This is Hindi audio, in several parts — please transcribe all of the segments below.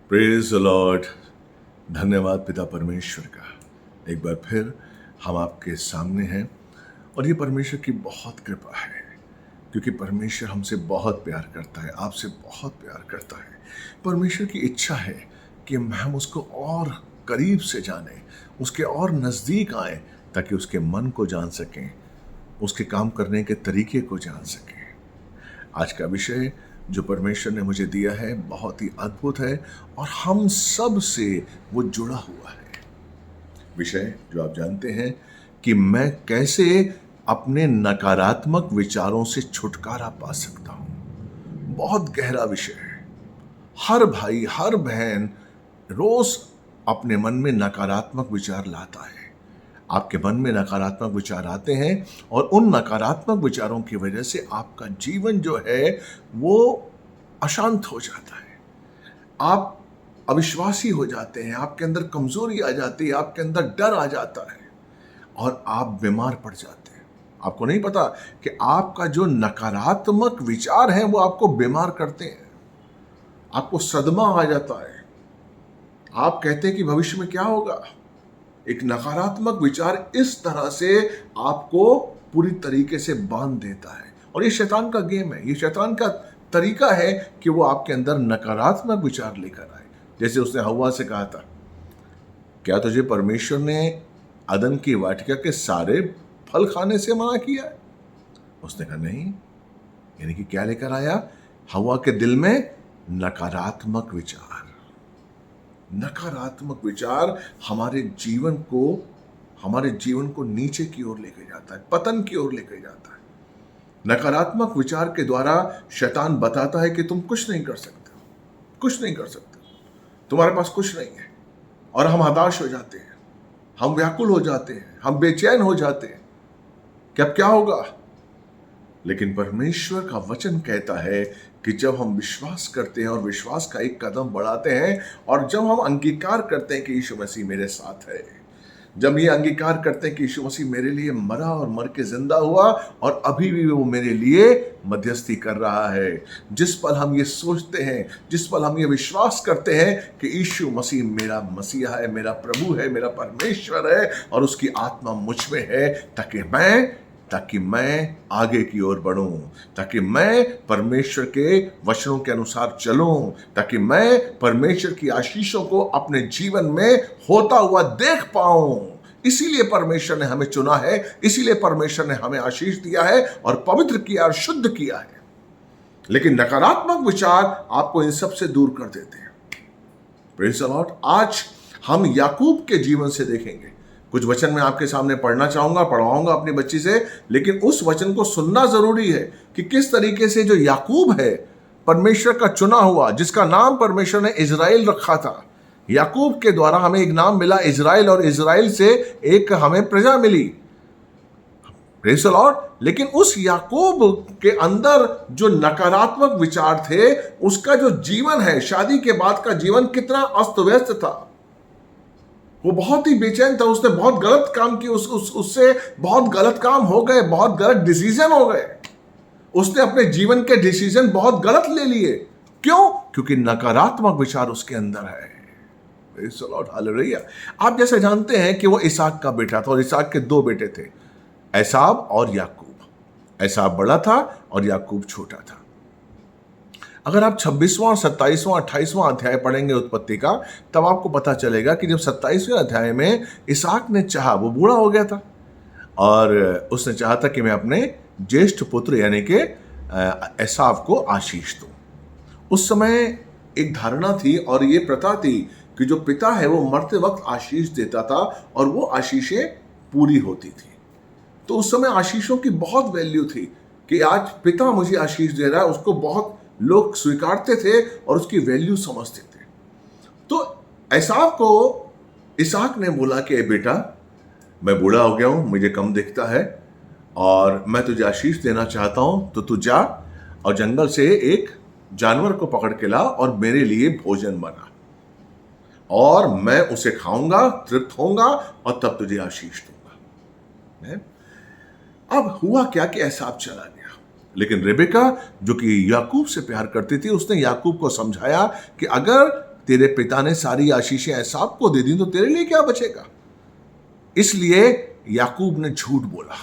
Praise the Lord. धन्यवाद पिता परमेश्वर का। एक बार फिर हम आपके सामने हैं और ये परमेश्वर की बहुत कृपा है, क्योंकि परमेश्वर हमसे बहुत प्यार करता है, आपसे बहुत प्यार करता है। परमेश्वर की इच्छा है कि हम उसको और करीब से जानें, उसके और नज़दीक आएं, ताकि उसके मन को जान सकें, उसके काम करने के तरीके को जान सकें। आज का विषय जो परमेश्वर ने मुझे दिया है बहुत ही अद्भुत है और हम सब से वो जुड़ा हुआ है। विषय जो आप जानते हैं कि मैं कैसे अपने नकारात्मक विचारों से छुटकारा पा सकता हूं। बहुत गहरा विषय है। हर भाई हर बहन रोज अपने मन में नकारात्मक विचार लाता है। आपके मन में नकारात्मक विचार आते हैं और उन नकारात्मक विचारों की वजह से आपका जीवन जो है वो अशांत हो जाता है। आप अविश्वासी हो जाते हैं, आपके अंदर कमजोरी आ जाती है, आपके अंदर डर आ जाता है और आप बीमार पड़ जाते हैं। आपको नहीं पता कि आपका जो नकारात्मक विचार है वो आपको बीमार करते हैं। आपको सदमा आ जाता है। आप कहते हैं कि भविष्य में क्या होगा। एक नकारात्मक विचार इस तरह से आपको पूरी तरीके से बांध देता है और ये शैतान का गेम है। ये शैतान का तरीका है कि वो आपके अंदर नकारात्मक विचार लेकर आए। जैसे उसने हव्वा से कहा था, क्या तुझे परमेश्वर ने अदन की वाटिका के सारे फल खाने से मना किया है? उसने कहा नहीं। यानी कि क्या लेकर आया? हव्वा के दिल में नकारात्मक विचार। नकारात्मक विचार हमारे जीवन को नीचे की ओर लेके जाता है, पतन की ओर लेके जाता है। नकारात्मक विचार के द्वारा शैतान बताता है कि तुम कुछ नहीं कर सकते, कुछ नहीं कर सकते, तुम्हारे पास कुछ नहीं है। और हम हताश हो जाते हैं, हम व्याकुल हो जाते हैं, हम बेचैन हो जाते हैं कि अब क्या होगा। लेकिन परमेश्वर का वचन कहता है कि जब हम विश्वास करते हैं और विश्वास का एक कदम बढ़ाते हैं और जब हम अंगीकार करते हैं कि यीशु मसीह मेरे साथ है, जब ये अंगीकार करते हैं कि यीशु मसीह मेरे लिए मरा और मर के जिंदा हुआ और अभी भी वो मेरे लिए मध्यस्थी कर रहा है। जिस पल हम ये सोचते हैं, जिस पल हम ये विश्वास करते हैं कि यीशु मसीह मेरा मसीहा है, मेरा प्रभु है, मेरा परमेश्वर है और उसकी आत्मा मुझ में है, ताकि मैं आगे की ओर बढ़ूं, ताकि मैं परमेश्वर के वचनों के अनुसार चलूं, ताकि मैं परमेश्वर की आशीषों को अपने जीवन में होता हुआ देख पाऊं। इसीलिए परमेश्वर ने हमें चुना है, इसीलिए परमेश्वर ने हमें आशीष दिया है और पवित्र किया और शुद्ध किया है। लेकिन नकारात्मक विचार आपको इन सब से दूर कर देते हैं। Praise the Lord. आज हम याकूब के जीवन से देखेंगे। कुछ वचन मैं आपके सामने पढ़वाऊंगा अपनी बच्ची से, लेकिन उस वचन को सुनना जरूरी है कि किस तरीके से जो याकूब है परमेश्वर का चुना हुआ, जिसका नाम परमेश्वर ने इजराइल रखा था। याकूब के द्वारा हमें एक नाम मिला इजराइल और इजराइल से एक हमें प्रजा मिली। Praise the Lord. लेकिन उस याकूब के अंदर जो नकारात्मक विचार थे, उसका जो जीवन है, शादी के बाद का जीवन कितना अस्त व्यस्त था। वो बहुत ही बेचैन था। उसने बहुत गलत काम किए, उससे बहुत गलत काम हो गए, बहुत गलत डिसीजन हो गए। उसने अपने जीवन के डिसीजन बहुत गलत ले लिए। क्यों? क्योंकि नकारात्मक विचार उसके अंदर है। हालेलुया। आप जैसे जानते हैं कि वो इसहाक का बेटा था और इसहाक के दो बेटे थे, एसाव और याकूब। एसाव बड़ा था और याकूब छोटा था। अगर आप 26वां, 27वां, 28वां अध्याय पढ़ेंगे उत्पत्ति का, तब आपको पता चलेगा कि जब 27वें अध्याय में इसहाक ने चाहा, वो बूढ़ा हो गया था और उसने चाहा था कि मैं अपने ज्येष्ठ पुत्र यानी कि एसाव को आशीष दूं। उस समय एक धारणा थी और ये प्रथा थी कि जो पिता है वो मरते वक्त आशीष देता था और वो आशीषें पूरी होती थी। तो उस समय आशीषों की बहुत वैल्यू थी कि आज पिता मुझे आशीष दे रहा है, उसको बहुत लोग स्वीकारते थे और उसकी वैल्यू समझते थे। तो एसाव को इसहाक ने बोला कि बेटा, मैं बूढ़ा हो गया हूं, मुझे कम दिखता है और मैं तुझे आशीष देना चाहता हूं, तो तू जा और जंगल से एक जानवर को पकड़ के ला और मेरे लिए भोजन बना और मैं उसे खाऊंगा, तृप्त होऊंगा और तब तुझे आशीष दूंगा। अब हुआ क्या कि एसाव चला गया, लेकिन रेबेका जो कि याकूब से प्यार करती थी, उसने याकूब को समझाया कि अगर तेरे पिता ने सारी आशीषें एसाव को दे दी तो तेरे लिए क्या बचेगा? इसलिए याकूब ने झूठ बोला,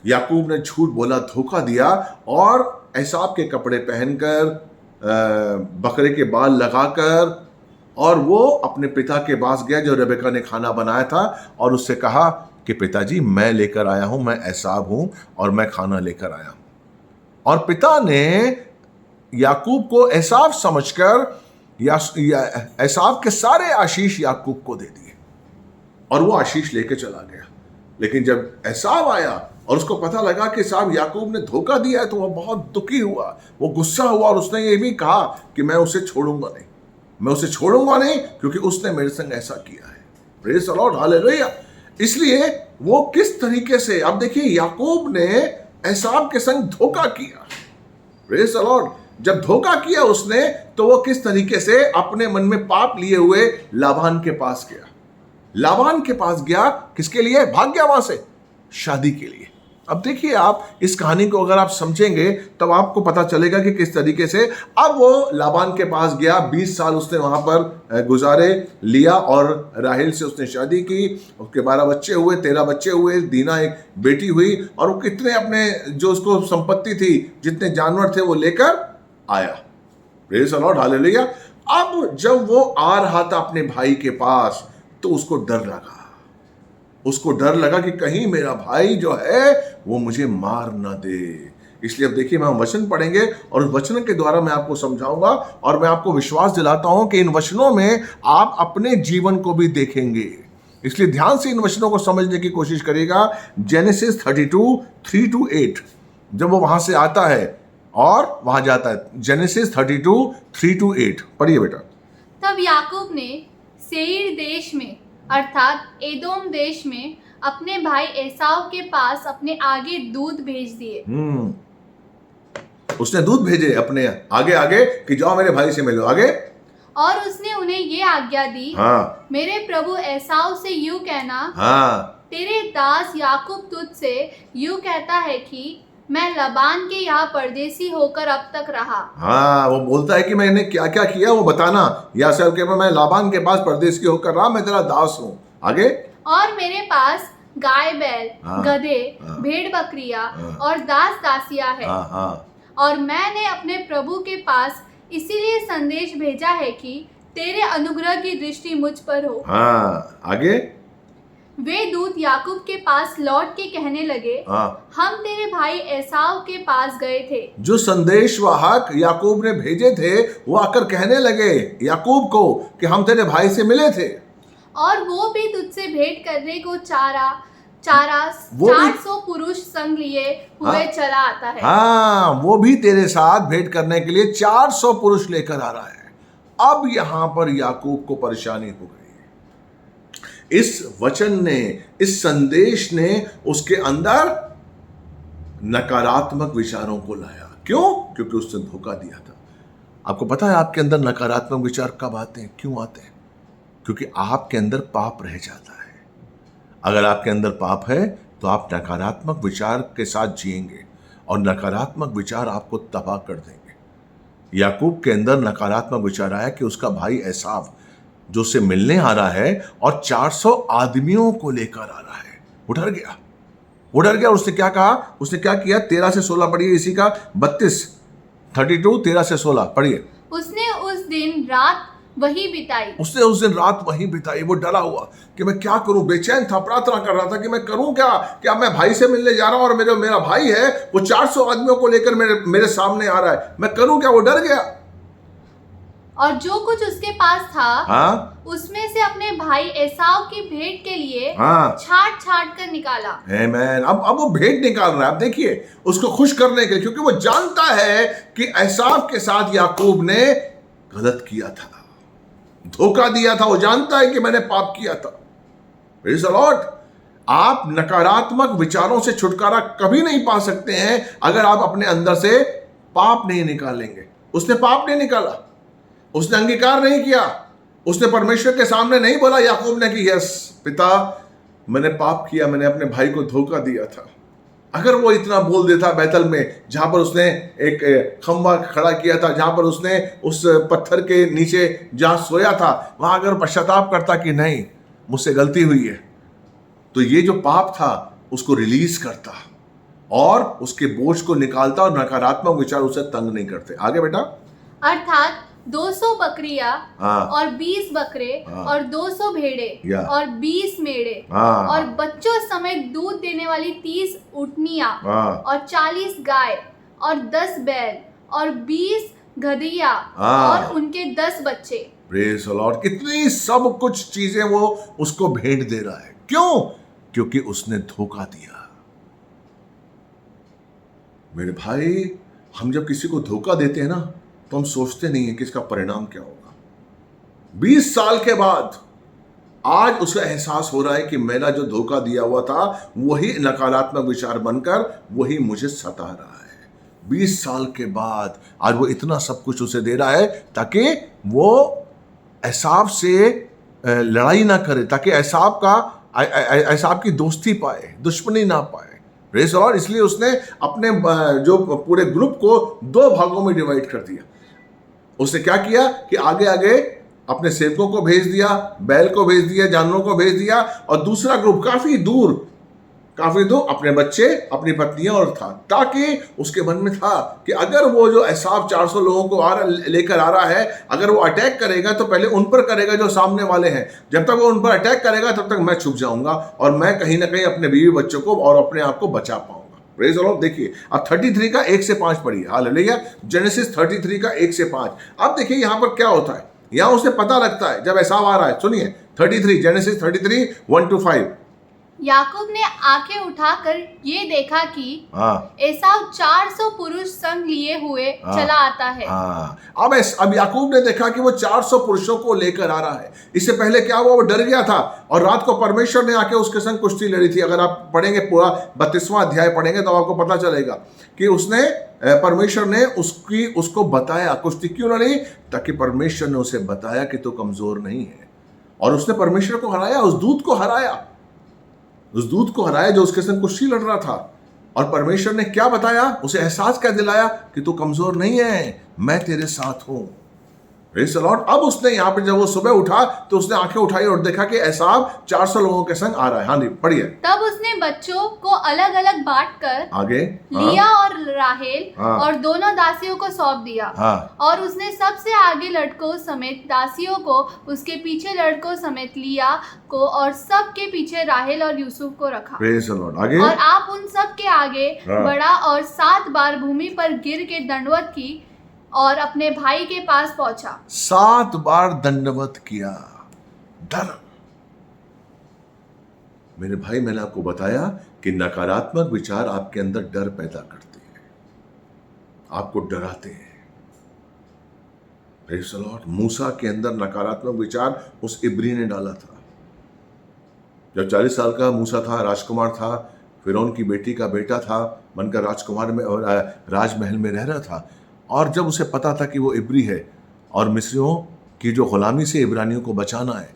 याकूब ने झूठ बोला, धोखा दिया और एसाव के कपड़े पहनकर, बकरे के बाल लगाकर, और वो अपने पिता के पास गया जो रेबेका ने खाना बनाया था, और उससे कहा कि पिताजी मैं लेकर आया हूं, मैं एसाव हूं और मैं खाना लेकर आया हूं। और पिता ने याकूब को एसाव समझकर एसाव के सारे आशीष याकूब को दे दिए और वो आशीष लेके चला गया। लेकिन जब एसाव आया और उसको पता लगा कि साहब याकूब ने धोखा दिया है, तो वह बहुत दुखी हुआ, वो गुस्सा हुआ और उसने ये भी कहा कि मैं उसे छोड़ूंगा नहीं, मैं उसे छोड़ूंगा नहीं, क्योंकि उसने मेरे संग ऐसा किया है। Praise the Lord, hallelujah. इसलिए वो किस तरीके से, अब देखिए याकूब ने एसाव के संग धोखा किया। Praise the Lord. जब धोखा किया उसने, तो वो किस तरीके से अपने मन में पाप लिए हुए लाबान के पास गया। लाबान के पास गया किसके लिए? भाग गया वहां से शादी के लिए। अब देखिए आप इस कहानी को अगर आप समझेंगे तब आपको पता चलेगा कि किस तरीके से अब वो लाबान के पास गया। 20 साल उसने वहां पर गुजारे, लिया और राहेल से उसने शादी की, उसके 12 बच्चे हुए, 13 बच्चे हुए, दीना एक बेटी हुई, और वो कितने अपने जो उसको संपत्ति थी, जितने जानवर थे वो लेकर आया। Praise the Lord, hallelujah. अब जब वो आ रहा था अपने भाई के पास, तो उसको डर लगा, उसको डर लगा कि कहीं मेरा भाई जो है वो मुझे मार ना दे। इसलिए अब देखिए, हम वचन पढ़ेंगे और उस वचन के द्वारा मैं आपको समझाऊंगा और मैं आपको विश्वास दिलाता हूं कि इन वचनों में आप अपने जीवन को भी देखेंगे। इसलिए ध्यान से इन वचनों को समझने की कोशिश करिएगा। जेनेसिस 32, 3-8, जब वो वहां से आता है और वहां जाता है। जेनेसिस 32, 3-8 पढ़िए बेटा। तब याकूब ने सेईर देश में अर्थात एदोम देश में अपने भाई एसाव के पास अपने आगे दूत भेज दिए। उसने दूत भेजे अपने आगे आगे कि जाओ मेरे भाई से मिलो। आगे, और उसने उन्हें ये आज्ञा दी, हाँ, मेरे प्रभु एसाव से यूं कहना, हाँ, तेरे दास याकूब तुझसे यूं कहता है कि मैं लबान के यहाँ परदेसी होकर अब तक रहा। हाँ, वो बोलता है कि मैंने क्या क्या किया वो बताना। या सब के मैं लाबान के पास परदेसी होकर रहा, मैं तेरा दास हूँ। आगे, और मेरे पास गाय बैल, हाँ, गधे, हाँ, भेड़ बकरियां हाँ, और दास दासियां है। हाँ, हाँ, और मैंने अपने प्रभु के पास इसीलिए संदेश भेजा है कि तेरे अनुग्रह की दृष्टि मुझ पर हो। हाँ, आगे, वे दूत याकूब के पास लौट के कहने लगे, हाँ, हम तेरे भाई एसाव के पास गए थे। जो संदेशवाहक याकूब ने भेजे थे वो आकर कहने लगे याकूब को कि हम तेरे भाई से मिले थे, और वो भी तुझसे भेंट करने को 400 पुरुष संग लिए हुए हाँ, चला आता है। हाँ, वो भी तेरे साथ भेंट करने के लिए 400 पुरुष लेकर आ रहा है। अब यहां पर याकूब को परेशानी हो गई। इस वचन ने, इस संदेश ने उसके अंदर नकारात्मक विचारों को लाया। क्यों? क्योंकि उसने धोखा दिया था। आपको पता है आपके अंदर नकारात्मक विचार कब आते हैं, क्यों आते हैं? क्योंकि आपके अंदर पाप रह जाता है। अगर आपके अंदर पाप है तो आप नकारात्मक विचार के साथ जिएंगे और नकारात्मक विचार आपको तबाह कर देंगे। याकूब के अंदर नकारात्मक विचार आया कि उसका भाई एसाव जो उससे मिलने आ रहा है और 400 आदमियों को लेकर आ रहा है, वो डर गया। वो डर गया। उसने क्या कहा? उसने क्या किया? 13 से 16 पढ़िए इसी का। 32, 13 से 16 पढ़िए। उसने उस दिन रात वही बिताई। उसने उस दिन रात वहीं बिताई। वो डरा हुआ कि मैं क्या करूं, बेचैन था, प्रार्थना कर रहा था कि मैं करूं क्या, क्या मैं भाई से मिलने जा रहा हूं और मेरा भाई है वो 400 आदमियों को लेकर मेरे सामने आ रहा है, मैं करूं क्या? वो डर गया। और जो कुछ उसके पास था, हाँ, उसमें से अपने भाई एसाव की भेंट के लिए हाँ, छाट छाट कर निकाला। आमेन। अब वो भेंट निकाल रहा है। अब देखिए, उसको खुश करने के लिए, क्योंकि वो जानता है कि एसाव के साथ याकूब ने गलत किया था, धोखा दिया था। वो जानता है कि मैंने पाप किया था। Praise the Lord. आप नकारात्मक विचारों से छुटकारा कभी नहीं पा सकते हैं अगर आप अपने अंदर से पाप नहीं निकालेंगे। उसने पाप नहीं निकाला, उसने अंगीकार नहीं किया, उसने परमेश्वर के सामने नहीं बोला याकूब ने कि यस पिता, मैंने पाप किया, मैंने अपने भाई को धोखा दिया था। अगर वो इतना बोल देता बैतल में, जहां पर उसने एक खंबा खड़ा किया था, जहां पर उसने उस पत्थर के नीचे जहां सोया था, वहां अगर पश्चाताप करता कि नहीं मुझसे गलती हुई है, तो ये जो पाप था उसको रिलीज करता और उसके बोझ को निकालता और नकारात्मक विचार उसे तंग नहीं करते। आगे बेटा। अर्थात 200 बकरियां हाँ। और 20 बकरे हाँ। और 200 भेड़े या। और 20 मेढ़े हाँ। और बच्चों समेत दूध देने वाली 30 ऊँटनियां हाँ। और 40 गाय और 10 बैल और 20 गधिया हाँ। और उनके 10 बच्चे। Praise the Lord. कितनी सब कुछ चीजें वो उसको भेंट दे रहा है। क्यों? क्योंकि उसने धोखा दिया। मेरे भाई, हम जब किसी को धोखा देते हैं ना, तो हम सोचते नहीं है कि इसका परिणाम क्या होगा। 20 साल के बाद आज उसे एहसास हो रहा है कि मेरा जो धोखा दिया हुआ था वही नकारात्मक विचार बनकर वही मुझे सता रहा है। 20 साल के बाद आज वो इतना सब कुछ उसे दे रहा है ताकि वो एसाव से लड़ाई ना करे, ताकि एसाव की दोस्ती पाए, दुश्मनी ना पाए। Praise the Lord. इसलिए उसने अपने जो पूरे ग्रुप को 2 भागों में डिवाइड कर दिया। उसने क्या किया कि आगे आगे अपने सेवकों को भेज दिया, बैल को भेज दिया, जानवरों को भेज दिया, और दूसरा ग्रुप काफी दूर अपने बच्चे, अपनी पत्नियां और था, ताकि उसके मन में था कि अगर वो जो एसाव 400 लोगों को लेकर आ रहा है, अगर वो अटैक करेगा तो पहले उन पर करेगा जो सामने वाले हैं। जब तक वो उन पर अटैक करेगा तब तक मैं छुप जाऊंगा और मैं कहीं ना कहीं अपने बीवी बच्चों को और अपने आप को बचा पाऊंगा। Praise the Lord. देखिए अब 33 का 1 से 5 पढ़िए। हालेलुया। जेनेसिस 33 का 1 से 5। अब देखिए यहां पर क्या होता है। यहां उसे पता लगता है जब एसाव आ रहा है। सुनिए 33, जेनेसिस 33 1 to 5। याकूब ने आंखें उठाकर ये देखा कि एसाव 400 पुरुष संग लिए हुए चला आता है। अब याकूब ने देखा कि वो 400 पुरुषों को लेकर आ रहा है। इससे पहले क्या हुआ, वो डर गया था और रात को परमेश्वर ने आके उसके संग कुश्ती लड़ी थी। अगर आप पढ़ेंगे पूरा 32वां अध्याय पढ़ेंगे तो आपको पता चलेगा कि उसने परमेश्वर ने उसको बताया कुश्ती क्यों लड़ी, ताकि परमेश्वर ने उसे बताया कि तू कमजोर नहीं है। और उसने परमेश्वर को हराया, उस दूत को हराया जो उसके संग कुश्ती लड़ रहा था। और परमेश्वर ने क्या बताया, उसे एहसास क्या दिलाया कि तू कमजोर नहीं है, मैं तेरे साथ हूं। Praise the Lord. अब उसने यहाँ पे जब वो सुबह उठा तो उसने आंखें उठाई और देखा कि एसाव 400 लोगों के संग आ रहा है। हाँ जी पढ़िए। तब उसने बच्चों को अलग अलग बांट कर आगे लिया और राहेल और दोनों दासियों को सौंप दिया। और उसने सबसे आगे लड़कों समेत दासियों को, उसके पीछे लड़कों समेत लिया को और सबके पीछे राहेल और यूसुफ को रखा। Praise the Lord. आगे। और आप उन सब के आगे बढ़ा और 7 बार भूमि पर गिर के दंडवत की और अपने भाई के पास पहुंचा। 7 बार दंडवत किया। डर। मेरे भाई, मैंने आपको बताया कि नकारात्मक विचार आपके अंदर डर पैदा करते हैं, आपको डराते हैं। Praise the Lord. मूसा के अंदर नकारात्मक विचार उस इब्री ने डाला था। जब 40 साल का मूसा था, राजकुमार था, फिरौन की बेटी का बेटा था, बनकर राजकुमार में और राजमहल में रह रहा था। और जब उसे पता था कि वो इब्री है और मिस्रियों की जो गुलामी से इब्रानियों को बचाना है,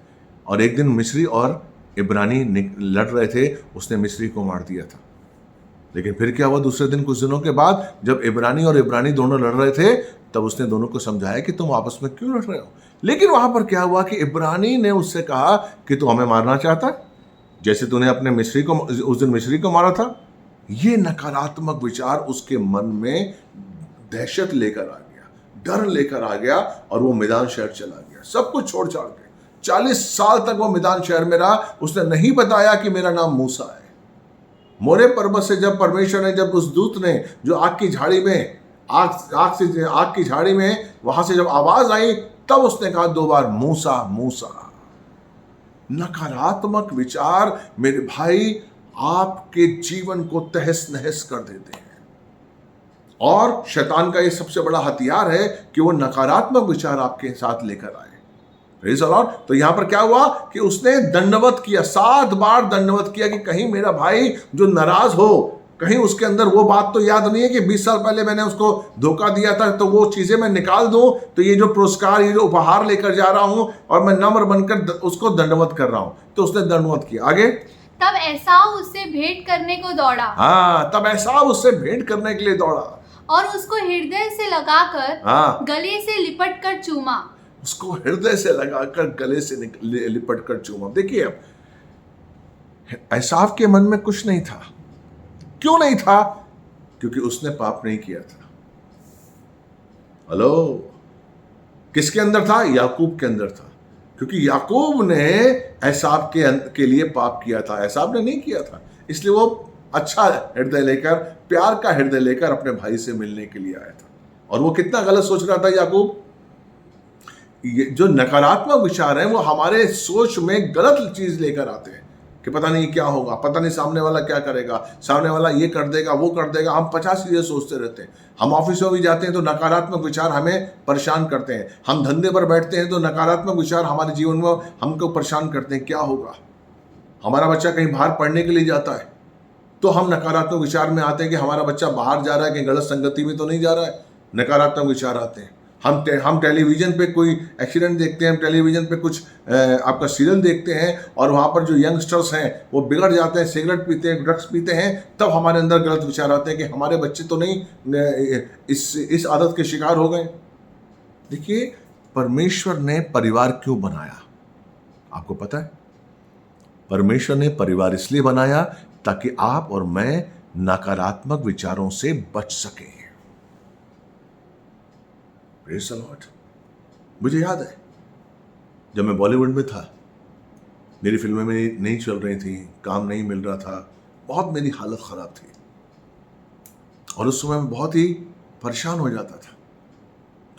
और एक दिन मिस्री और इब्रानी लड़ रहे थे, उसने मिस्री को मार दिया था। लेकिन फिर क्या हुआ, दूसरे दिन कुछ दिनों के बाद जब इब्रानी दोनों लड़ रहे थे, तब उसने दोनों को समझाया कि तुम आपस में क्यों लड़ रहे हो। लेकिन वहां पर क्या हुआ कि इब्रानी ने उससे कहा कि तू हमें मारना चाहता है, जैसे तूने अपने उस दिन मिस्री को मारा था। ये नकारात्मक विचार उसके मन में दहशत लेकर आ गया, डर लेकर आ गया, और वो मैदान शहर चला गया, सब कुछ छोड़ छाड़ के। 40 साल तक वो मैदान शहर में रहा। उसने नहीं बताया कि मेरा नाम मूसा है। मोरे पर्वत से जब परमेश्वर ने, जब उस दूत ने जो आग की झाड़ी में वहां से जब आवाज आई, तब उसने कहा 2 बार मूसा मूसा। नकारात्मक विचार मेरे भाई आपके जीवन को तहस नहस कर देते हैं। और शैतान का ये सबसे बड़ा हथियार है कि वो नकारात्मक विचार आपके साथ लेकर आए। Praise the Lord. तो यहां पर क्या हुआ कि उसने दंडवत किया, 7 बार दंडवत किया कि कहीं मेरा भाई जो नाराज हो, कहीं उसके अंदर वो बात तो याद नहीं है कि 20 साल पहले मैंने उसको धोखा दिया था, तो वो चीजें मैं निकाल दूं, तो ये जो पुरस्कार, ये जो उपहार लेकर जा रहा हूं और मैं नम्र बनकर उसको दंडवत कर रहा हूं। तो उसने दंडवत किया। आगे। तब एसाव उससे भेंट करने को दौड़ा हाँ, तब एसाव उससे भेंट करने के लिए दौड़ा और उसको हृदय से लगाकर गले से लिपट कर चूमा। उसको हृदय से लगाकर गले से लिपट कर चूमा। देखिए, अब एसाव के मन में कुछ नहीं था। क्यों नहीं था? क्योंकि उसने पाप नहीं किया था। हेलो, किसके अंदर था? याकूब के अंदर था। क्योंकि याकूब ने एसाव के लिए पाप किया था, एसाव ने नहीं किया था। इसलिए वो अच्छा हृदय लेकर, प्यार का हृदय लेकर अपने भाई से मिलने के लिए आया था। और वो कितना गलत सोच रहा था याकूब। ये जो नकारात्मक विचार हैं वो हमारे सोच में गलत चीज लेकर आते हैं कि पता नहीं क्या होगा, पता नहीं सामने वाला क्या करेगा, सामने वाला ये कर देगा, वो कर देगा। हम 50 चीजें सोचते रहते हैं। हम ऑफिस में भी जाते हैं तो नकारात्मक विचार हमें परेशान करते हैं। हम धंधे पर बैठते हैं तो नकारात्मक विचार हमारे जीवन में हमको परेशान करते हैं। क्या होगा? हमारा बच्चा कहीं बाहर पढ़ने के लिए जाता है तो हम नकारात्मक विचार में आते हैं कि हमारा बच्चा बाहर जा रहा है, कहीं गलत संगति में तो नहीं जा रहा है। नकारात्मक विचार आते हैं। हम टेलीविजन पे कोई एक्सीडेंट देखते हैं, टेलीविजन पे कुछ आपका सीरियल देखते हैं और वहाँ पर जो यंगस्टर्स हैं वो बिगड़ जाते हैं, सिगरेट पीते हैं, ड्रग्स पीते हैं। तब हमारे अंदर गलत विचार आते हैं कि हमारे बच्चे तो नहीं इस आदत के शिकार हो गए। देखिए, परमेश्वर ने परिवार क्यों बनाया? आपको पता है? परमेश्वर ने परिवार इसलिए बनाया ताकि आप और मैं नकारात्मक विचारों से बच सकें। Praise the Lord. मुझे याद है जब मैं बॉलीवुड में था, मेरी फिल्में नहीं चल रही थी, काम नहीं मिल रहा था, बहुत मेरी हालत ख़राब थी और उस समय मैं बहुत ही परेशान हो जाता था।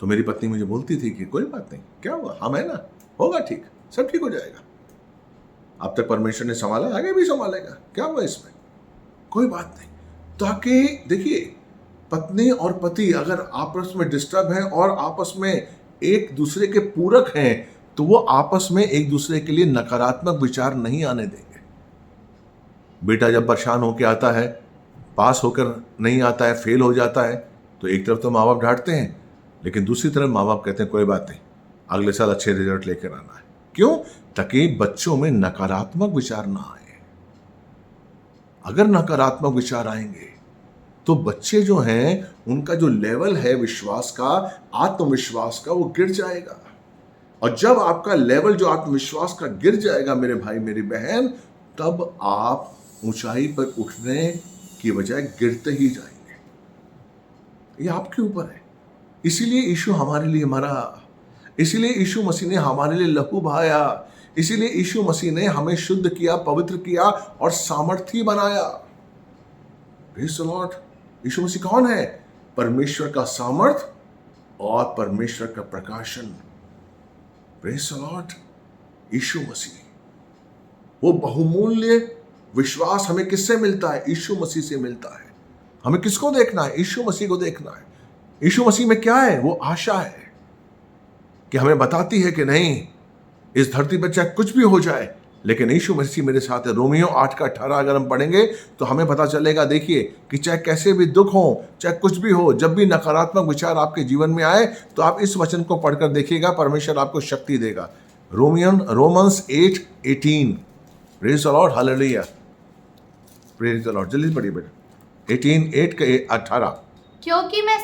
तो मेरी पत्नी मुझे बोलती थी कि कोई बात नहीं, क्या हुआ, हम है ना, होगा ठीक, सब ठीक हो जाएगा। अब तक परमेश्वर ने संभाला, आगे भी संभालेगा, क्या हुआ इसमें, कोई बात नहीं। ताकि देखिए, पत्नी और पति अगर आपस में डिस्टर्ब हैं और आपस में एक दूसरे के पूरक हैं तो वो आपस में एक दूसरे के लिए नकारात्मक विचार नहीं आने देंगे। बेटा जब परेशान होकर आता है, पास होकर नहीं आता है, फेल हो जाता है, तो एक तरफ तो माँ बाप डांटते हैं, लेकिन दूसरी तरफ माँ बाप कहते हैं कोई बात नहीं, अगले साल अच्छे रिजल्ट लेकर आना है। क्यों? ताकि बच्चों में नकारात्मक विचार ना आए। अगर नकारात्मक विचार आएंगे तो बच्चे जो हैं उनका जो लेवल है विश्वास का, आत्मविश्वास का, वो गिर जाएगा। और जब आपका लेवल जो आत्मविश्वास का गिर जाएगा मेरे भाई मेरी बहन, तब आप ऊंचाई पर उठने की बजाय गिरते ही जाएंगे। ये आपके ऊपर है। इसीलिए यीशु हमारे लिए मरा, इसीलिए यीशु मसीह ने हमारे लिए लहू बहाया, इसीलिए यीशु मसीह ने हमें शुद्ध किया, पवित्र किया और सामर्थी बनाया। Praise the lord. Yeshu Masih कौन है? परमेश्वर का सामर्थ और परमेश्वर का प्रकाशन। Praise the lord. Yeshu Masih, वो बहुमूल्य विश्वास हमें किससे मिलता है? यीशु मसीह से मिलता है। हमें किसको देखना है? यीशु मसीह को देखना है। यीशु मसीह में क्या है? वो आशा है कि हमें बताती है कि नहीं, इस धरती पर चाहे कुछ भी हो जाए लेकिन यीशु मसीह मेरे साथ है। रोमियो 8:18 अगर हम पढ़ेंगे तो हमें पता चलेगा, देखिए, कि चाहे कैसे भी दुख हो, चाहे कुछ भी हो, जब भी नकारात्मक विचार आपके जीवन में आए तो आप इस वचन को पढ़कर देखिएगा, परमेश्वर आपको शक्ति देगा। Romans 8:18। Praise the Lord, hallelujah, praise the Lord. जल्दी पढ़िए बेटा, 8:18। क्योंकि मैं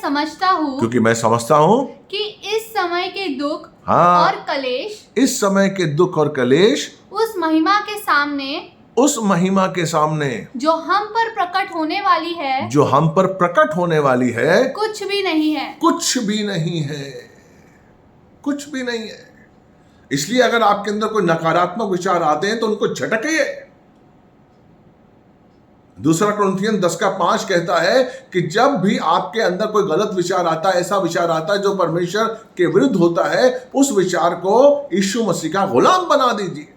समझता हूँ कि इस समय के दुख और कलेश, इस समय के दुख और कलेश उस महिमा के सामने जो हम पर प्रकट होने वाली है, कुछ भी नहीं है। इसलिए अगर आपके अंदर कोई नकारात्मक विचार आते हैं तो उनको झटकिए। 2 कुरिन्थियन 10:5 कहता है कि जब भी आपके अंदर कोई गलत विचार आता है, ऐसा विचार आता है जो परमेश्वर के विरुद्ध होता है, उस विचार को यीशु मसीह का गुलाम बना दीजिए।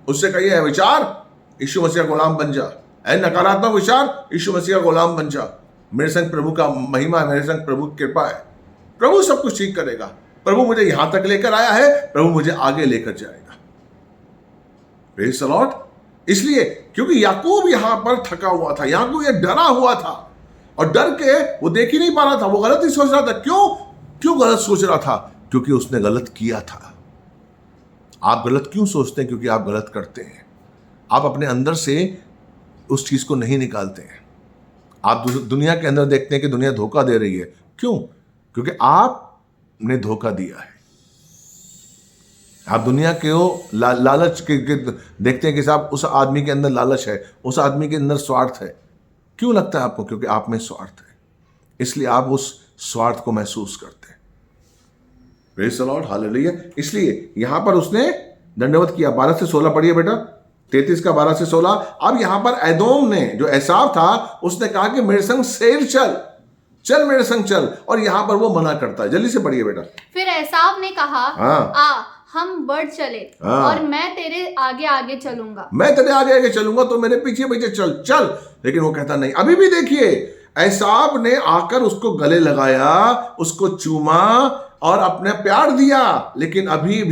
उससे कहिए, है विचार, यीशु मसीह का गुलाम बन जा। है नकारात्मक विचार, यीशु मसीह का गुलाम बन जा। मेरे संग प्रभु का महिमा है, मेरे संग प्रभु की कृपा है, प्रभु सब कुछ ठीक करेगा। प्रभु मुझे यहां तक लेकर आया है, प्रभु मुझे आगे लेकर जाएगा। Praise the Lord. इसलिए क्योंकि याकूब यहां पर थका हुआ था, याकूब ये डरा हुआ था और डर के वो देख ही नहीं पा रहा था, वो गलत ही सोच रहा था। क्यों गलत सोच रहा था? क्योंकि उसने गलत किया था। आप गलत क्यों सोचते हैं? क्योंकि आप गलत करते हैं। आप अपने अंदर से उस चीज को नहीं निकालते हैं। आप दुनिया के अंदर देखते हैं कि दुनिया धोखा दे रही है। क्यों? क्योंकि आपने धोखा दिया है। आप दुनिया के लालच के देखते हैं कि साहब उस आदमी के अंदर लालच है, उस आदमी के अंदर स्वार्थ है। क्यों लगता है आपको? क्योंकि आप में स्वार्थ है, इसलिए आप उस स्वार्थ को महसूस करते हैं। Praise the Lord, hallelujah. इसलिए यहां पर उसने दंडवत किया। 12 से 16 पढ़िए बेटा, 33 का 12 से 16। अब यहां पर एदोम ने, जो एसाव था, उसने कहा कि मेरे संग सेर चल, चल मेरे संग चल, और यहां पर वो मना करता है। जल्दी से पढ़िए बेटा। फिर एसाव ने कहा, आ हम बढ़ चले, और मैं तेरे आगे आगे चलूंगा। मैं तेरे आगे आगे चलूंगा, तो मेरे पीछे पीछे चल चल। लेकिन वो कहता नहीं। अभी भी देखिए, एसाव ने आकर उसको गले लगाया, उसको चूमा और अपने प्यार दिया, लेकिन अभी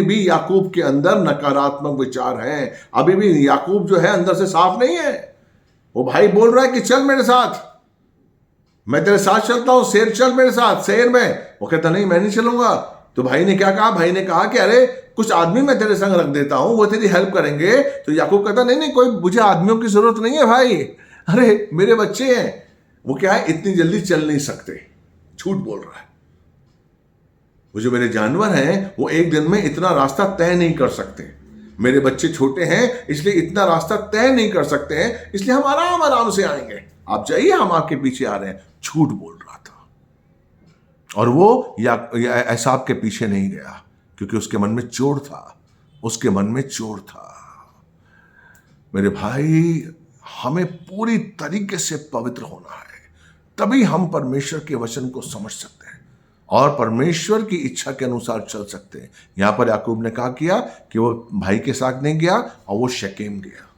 भी याकूब के अंदर नकारात्मक विचार हैं। अभी भी याकूब जो है अंदर से साफ नहीं है। वो भाई बोल रहा है कि चल मेरे साथ, मैं तेरे साथ चलता हूं, शेर चल मेरे साथ शेर में। वो कहता नहीं, मैं नहीं चलूंगा। तो भाई ने क्या कहा? भाई ने कहा कि अरे कुछ आदमी मैं तेरे संग रख देता हूं, वो तेरी हेल्प करेंगे। तो याकूब कहता नहीं, कोई मुझे आदमियों की जरूरत नहीं है भाई, अरे मेरे बच्चे हैं। वो क्या है, इतनी जल्दी चल नहीं सकते, झूठ बोल रहा है। वो जो मेरे जानवर हैं वो एक दिन में इतना रास्ता तय नहीं कर सकते। मेरे बच्चे छोटे हैं, इसलिए इतना रास्ता तय नहीं कर सकते हैं, इसलिए हम आराम आराम से आएंगे, आप जाइए, हम आपके पीछे आ रहे हैं। झूठ बोल रहा था। और वो एसाव के पीछे नहीं गया, क्योंकि उसके मन में चोर था, उसके मन में चोर था। मेरे भाई, हमें पूरी तरीके से पवित्र होना है, तभी हम परमेश्वर के वचन को समझ सकते हैं और परमेश्वर की इच्छा के अनुसार चल सकते हैं। यहां पर याकूब ने कहा किया कि वो भाई के साथ नहीं गया, और वो शेकेम गया।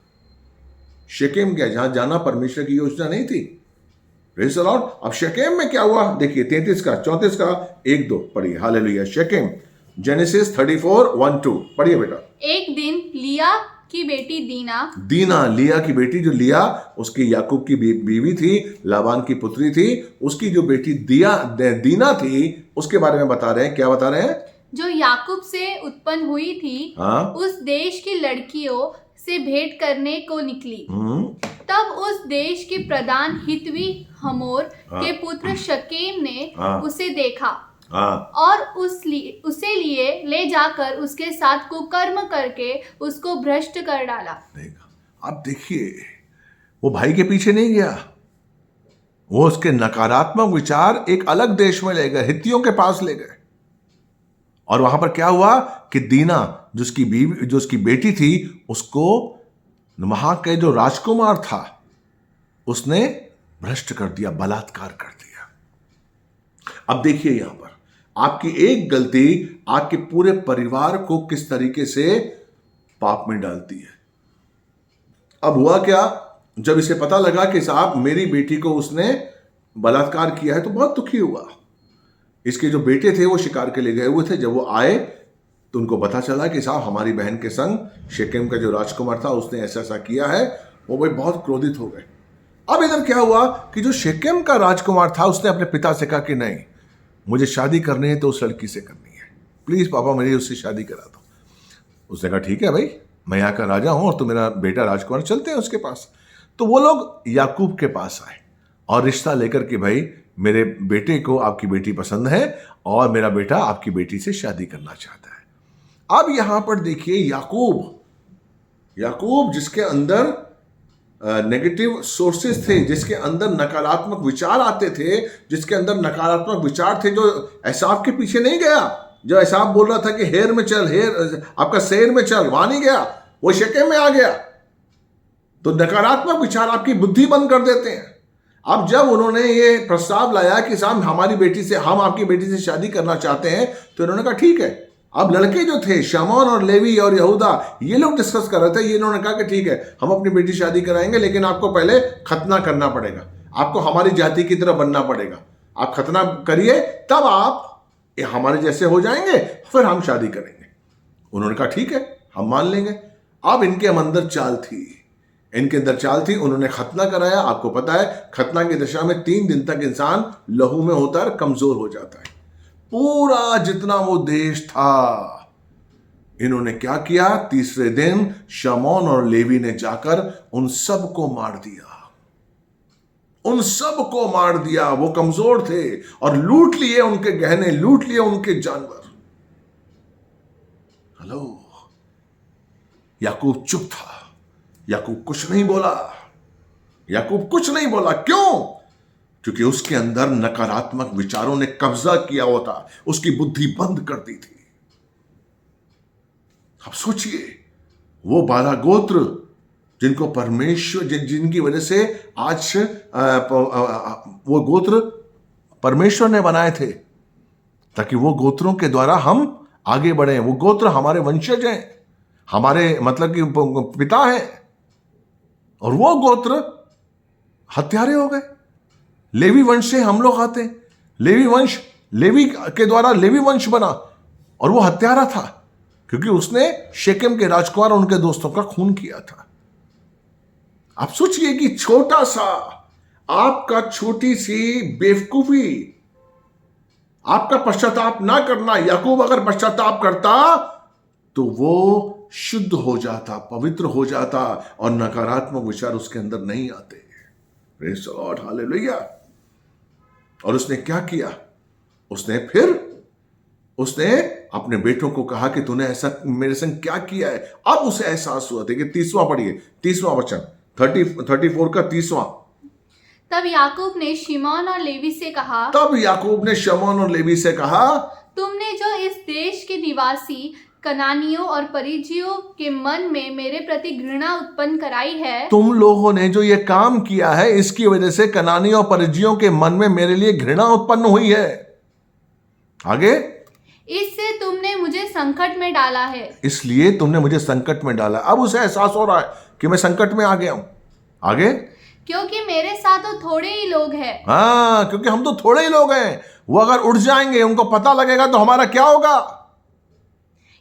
शेकेम गया, जहां जाना परमेश्वर की योजना नहीं थी। Praise the Lord. अब शेकेम में क्या हुआ? देखिए 33 का 34 का 1-2 पढ़िए। हालेलुया। शेकेम, जेनेसिस 34:1-2 पढ़िए बेटा। एक दिन लिया की बेटी दीना, लिया की बेटी, जो लिया उसकी याकूब की बीवी थी, लाबान की पुत्री थी, उसकी जो बेटी दीना थी, उसके बारे में बता रहे हैं। क्या बता रहे हैं? जो याकूब से उत्पन्न हुई थी, उस देश की लड़कियों से भेंट करने को निकली। तब उस देश के प्रधान हित्वी हमोर के पुत्र शकेम ने उसे देखा और उसे ले जाकर उसके साथ कुकर्म करके उसको भ्रष्ट कर डाला। अब देखिए, वो भाई के पीछे नहीं गया, वो उसके नकारात्मक विचार एक अलग देश में ले गए, हित्तियों के पास ले गए। और वहां पर क्या हुआ कि दीना, जो उसकी बेटी थी, उसको वहां के जो राजकुमार था उसने भ्रष्ट कर दिया, बलात्कार कर दिया। अब देखिए, यहां पर आपकी एक गलती आपके पूरे परिवार को किस तरीके से पाप में डालती है। अब हुआ क्या, जब इसे पता लगा कि साहब मेरी बेटी को उसने बलात्कार किया है, तो बहुत दुखी हुआ। इसके जो बेटे थे वो शिकार के लिए गए हुए थे। जब वो आए तो उनको पता चला कि साहब हमारी बहन के संग शेकेम का जो राजकुमार था उसने ऐसा ऐसा किया है। वो भाई बहुत क्रोधित हो गए। अब इधर क्या हुआ कि जो शेकेम का राजकुमार था उसने अपने पिता से कहा कि नहीं, मुझे शादी करनी है तो उस लड़की से करनी है, प्लीज पापा मेरी उससे शादी करा दो। उसने कहा ठीक है भाई, मैं यहाँ का राजा हूं और तू मेरा बेटा राजकुमार, चलते हैं उसके पास। तो वो लोग याकूब के पास आए और रिश्ता लेकर के, भाई मेरे बेटे को आपकी बेटी पसंद है और मेरा बेटा आपकी बेटी से शादी करना चाहता है। अब यहां पर देखिए, याकूब जिसके अंदर नेगेटिव सोर्सेस थे, जिसके अंदर नकारात्मक विचार आते थे, जिसके अंदर नकारात्मक विचार थे, जो एसाव के पीछे नहीं गया। जो एसाव बोल रहा था कि हेर में चल, हेर आपका शेर में चल, वहां नहीं गया, वो शेकेम में आ गया। तो नकारात्मक विचार आपकी बुद्धि बंद कर देते हैं। अब जब उन्होंने ये प्रस्ताव लाया कि साहब हमारी बेटी से, हम आपकी बेटी से शादी करना चाहते हैं, तो इन्होंने कहा ठीक है। अब लड़के जो थे शमौन और लेवी और यहूदा, ये लोग डिस्कस कर रहे थे। ये इन्होंने कहा कि ठीक है, हम अपनी बेटी शादी कराएंगे, लेकिन आपको पहले खतना करना पड़ेगा, आपको हमारी जाति की तरह बनना पड़ेगा। आप खतना करिए, तब आप हमारे जैसे हो जाएंगे, फिर हम शादी करेंगे। उन्होंने कहा ठीक है, हम मान लेंगे। अब इनके अंदर चाल थी, उन्होंने खतना कराया। आपको पता है खतना की दशा में 3 दिन तक इंसान लहू में होता है, कमजोर हो जाता है। पूरा जितना वो देश था इन्होंने क्या किया? तीसरे दिन शमौन और लेवी ने जाकर उन सब को मार दिया, उन सब को मार दिया। वो कमजोर थे और लूट लिए उनके गहने, लूट लिए उनके जानवर। हेलो, याकूब चुप था, याकूब कुछ नहीं बोला, याकूब कुछ नहीं बोला। क्यों? क्योंकि उसके अंदर नकारात्मक विचारों ने कब्जा किया हुआ था, उसकी बुद्धि बंद कर दी थी। अब सोचिए, वो 12 गोत्र जिनको परमेश्वर, जिनकी वजह से आज वो गोत्र परमेश्वर ने बनाए थे ताकि वो गोत्रों के द्वारा हम आगे बढ़े। वो गोत्र हमारे वंशज हैं, हमारे मतलब कि पिता हैं, और वो गोत्र हत्यारे हो गए। लेवी वंश से हम लोग आते हैं, लेवी वंश, लेवी के द्वारा लेवी वंश बना, और वो हत्यारा था क्योंकि उसने शेकेम के राजकुमार और उनके दोस्तों का खून किया था। आप सोचिए कि छोटा सा आपका, छोटी सी बेवकूफी, आपका पश्चाताप ना करना। याकूब अगर पश्चाताप करता तो वो शुद्ध हो जाता, पवित्र हो जाता, और नकारात्मक विचार उसके अंदर नहीं आते। Praise the Lord, hallelujah. और उसने क्या किया? उसने अपने बेटों को कहा कि तूने ऐसा मेरे संग क्या किया है। अब उसे एहसास हुआ था कि 30वां पढ़िए, 30वां वचन, 34 का 30वां। तब याकूब ने शिमोन और लेवी से कहा, तुमने जो इस देश के निवासी कनानियों और परिज्जियों के मन में मेरे प्रति घृणा उत्पन्न कराई है, तुम लोगों ने जो ये काम किया है, इसकी वजह से कनानियों और परिज्जियों के मन में मेरे लिए घृणा उत्पन्न हुई है। आगे, इससे तुमने मुझे संकट में डाला है। इसलिए तुमने मुझे संकट में डाला। अब उसे एहसास हो रहा है कि मैं संकट में आ गया हूं। आगे, क्योंकि मेरे साथ तो थोड़े ही लोग हैं। हाँ, क्योंकि हम तो थोड़े ही लोग हैं। वो अगर उठ जाएंगे, उनको पता लगेगा तो हमारा क्या होगा?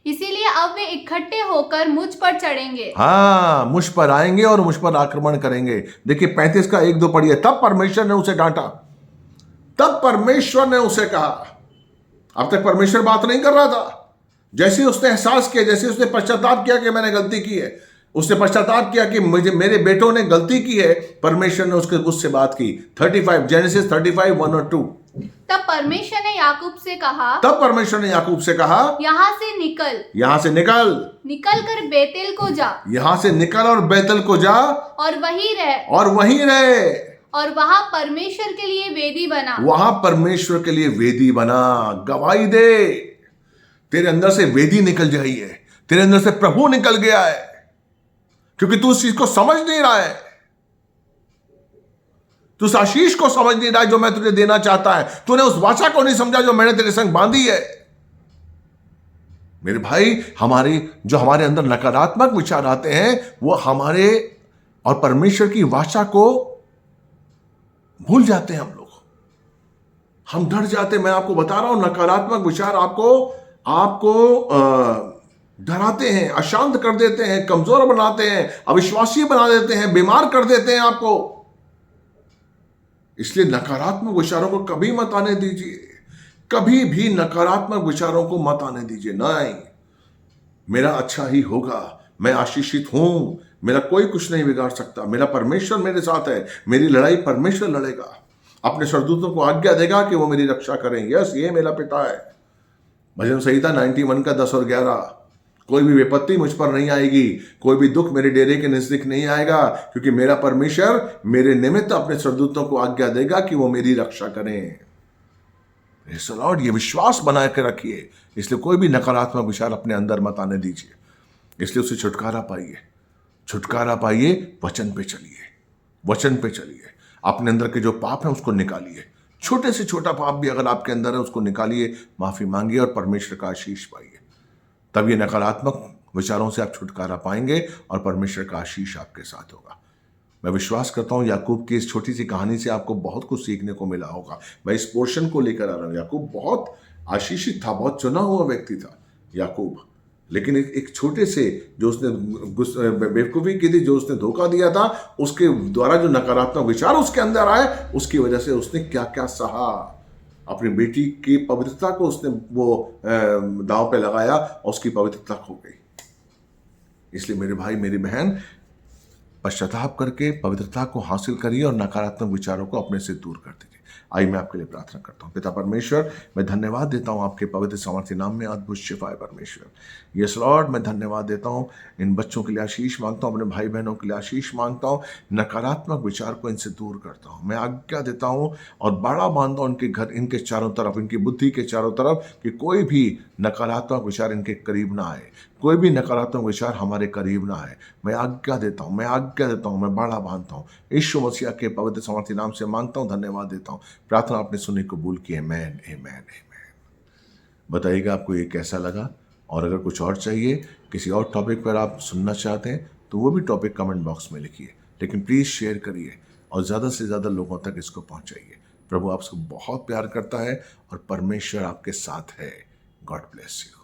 इसीलिए अब वे इकट्ठे होकर मुझ पर चढ़ेंगे। हाँ, मुझ पर आएंगे और मुझ पर आक्रमण करेंगे। देखिए 35 का 1-2 पढ़िए। तब परमेश्वर ने उसे डांटा, तब परमेश्वर ने उसे कहा। अब तक परमेश्वर बात नहीं कर रहा था। जैसे उसने एहसास किया, जैसे उसने पश्चाताप किया कि मैंने गलती की है, उसने पश्चाताप किया कि मुझे, मेरे बेटों ने गलती की है, परमेश्वर ने उससे बात की। 35, जेनेसिस 35, 1 और 2। तब परमेश्वर ने याकूब से कहा, यहाँ से निकल कर बेतेल को जा। यहाँ से निकल और बेतेल को जा, और वहीं रहे, और वहां परमेश्वर के लिए वेदी बना। गवाही दे। तेरे अंदर से वेदी निकल जाई है, तेरे अंदर से प्रभु निकल गया है, क्योंकि तू उस चीज को समझ नहीं रहा है, तू उस आशीष को समझ नहीं रहा है जो मैं तुझे देना चाहता है। तूने उस वाचा को नहीं समझा जो मैंने तेरे संग बांधी है। मेरे भाई, हमारे अंदर नकारात्मक विचार आते हैं, वो हमारे और परमेश्वर की वाचा को भूल जाते हैं। हम डर जाते हैं। मैं आपको बता रहा हूं, नकारात्मक विचार आपको डराते हैं, अशांत कर देते हैं, कमजोर बनाते हैं, अविश्वासी बना देते हैं, बीमार कर देते हैं आपको। इसलिए नकारात्मक विचारों को कभी मत आने दीजिए, कभी भी नकारात्मक विचारों को मत आने दीजिए। नहीं, मेरा अच्छा ही होगा, मैं आशीषित हूं, मेरा कोई कुछ नहीं बिगाड़ सकता, मेरा परमेश्वर मेरे साथ है, मेरी लड़ाई परमेश्वर लड़ेगा, अपने स्वर्गदूतों को आज्ञा देगा कि वो मेरी रक्षा करें। यस, ये मेरा पिता है। भजन संहिता 91 का 10 और 11। कोई भी विपत्ति मुझ पर नहीं आएगी, कोई भी दुख मेरे डेरे के नजदीक नहीं आएगा, क्योंकि मेरा परमेश्वर मेरे निमित्त अपने स्वर्गदूतों को आज्ञा देगा कि वो मेरी रक्षा करें। लॉर्ड, ये विश्वास बना के रखिए। इसलिए कोई भी नकारात्मक विचार अपने अंदर मत आने दीजिए। इसलिए उससे छुटकारा पाइए, वचन पे चलिए, अपने अंदर के जो पाप है उसको निकालिए। छोटे से छोटा पाप भी अगर आपके अंदर है उसको निकालिए, माफी मांगिए और परमेश्वर का आशीष पाइए। तब ये नकारात्मक विचारों से आप छुटकारा पाएंगे और परमेश्वर का आशीष आपके साथ होगा। मैं विश्वास करता हूं याकूब की इस छोटी सी कहानी से आपको बहुत कुछ सीखने को मिला होगा। मैं इस पोर्शन को लेकर आ रहा हूं। याकूब बहुत आशीषित था, बहुत चुना हुआ व्यक्ति था याकूब, लेकिन एक छोटे से जो उसने बेवकूफ़ी की थी, जो उसने धोखा दिया था, उसके द्वारा जो नकारात्मक विचार उसके अंदर आए, उसकी वजह से उसने क्या क्या सहा। अपनी बेटी की पवित्रता को उसने वो दांव पे लगाया और उसकी पवित्रता खो गई। इसलिए मेरे भाई मेरी बहन, पश्चाताप करके पवित्रता को हासिल करिए और नकारात्मक विचारों को अपने से दूर कर दीजिए। आइए मैं आपके लिए प्रार्थना करता हूँ। पिता परमेश्वर, मैं धन्यवाद देता हूँ आपके पवित्र सामर्थ्य नाम में अद्भुत शिफाए परमेश्वर। यस लॉर्ड, मैं धन्यवाद देता हूँ, इन बच्चों के लिए आशीष मांगता हूँ, अपने भाई बहनों के लिए आशीष मांगता हूँ, नकारात्मक विचार को इनसे दूर करता हूँ। मैं आज्ञा देता हूँ और बाड़ा बांधता हूँ इनके घर, इनके चारों तरफ, इनकी बुद्धि के चारों तरफ, कि कोई भी नकारात्मक विचार इनके करीब ना आए, कोई भी नकारात्मक विचार हमारे करीब ना आए। मैं आज्ञा देता हूँ, मैं आज्ञा देता हूँ, मैं बाड़ा बांधता हूँ। यीशु मसीह के पवित्र सामर्थ्य नाम से मांगता हूँ, धन्यवाद देता हूँ। प्रार्थना आपने सुनी, कबूल की। आमेन, आमेन, आमेन। बताइएगा आपको ये कैसा लगा, और अगर कुछ और चाहिए, किसी और टॉपिक पर आप सुनना चाहते हैं, तो वो भी टॉपिक कमेंट बॉक्स में लिखिए। लेकिन प्लीज़ शेयर करिए और ज़्यादा से ज़्यादा लोगों तक इसको पहुंचाइए। प्रभु आपको बहुत प्यार करता है और परमेश्वर आपके साथ है। God bless you.